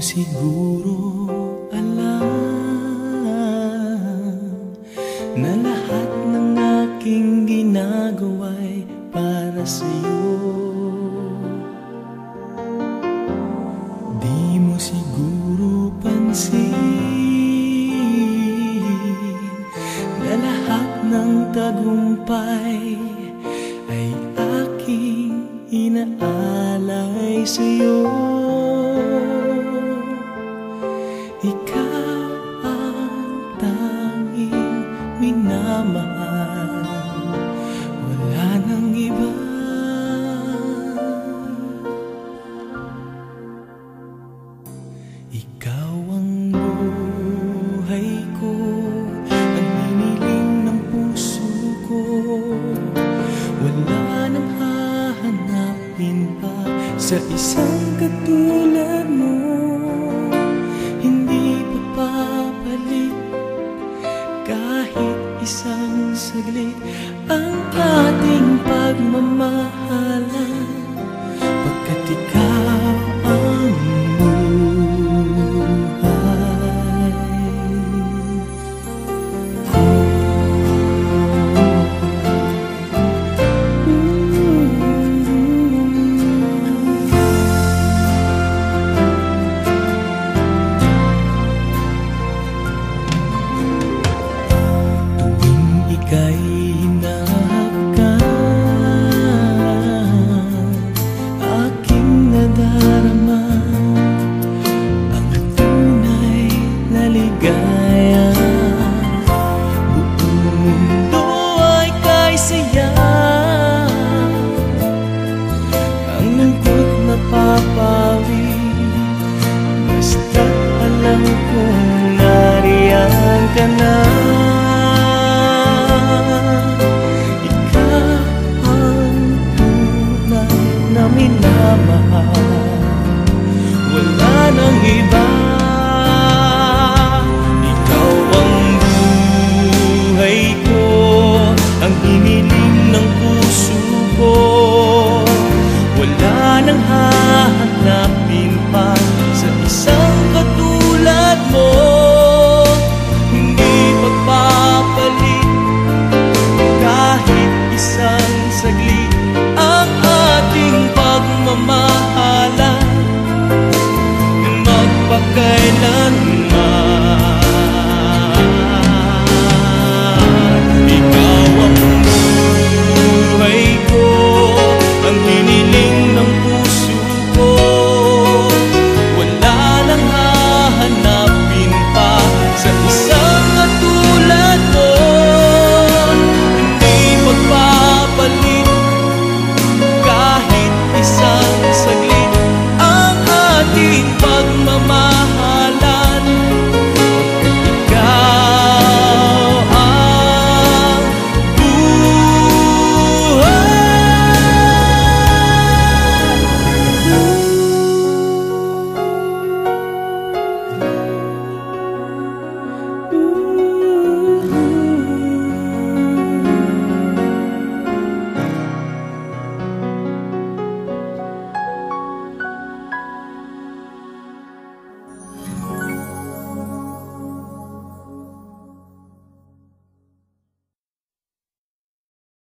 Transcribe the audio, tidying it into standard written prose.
siguro alam na lahat ng aking ginagawa'y para sa'yo. Di mo siguro pansin na lahat ng tagumpay ay aking inaalay sa'yo. Ikaw ang tanging minamahal, wala nang iba. Ikaw ang buhay ko, ang hiniling ng puso ko. Wala nang hahanapin pa sa isang katulad mo. Hindi papapalit kahit isang saglit ang ating pagmamahalan, pagkat ikaw ang buhay ko. Ika'y hinahakkan, aking nadarama ang tunay na ligaya. Buong mundo ay kay saya, ang lungkot na papawi, basta't alam kong nariyan ka na. Minamahal, wala nang iba. Ikaw ang buhay ko, ang hiniling ng puso ko. Wala nang hahanapin pa sa isang katulad mo. Hindi magpapalit kahit isang saglit ang ating pagmamahalan, magpakailan.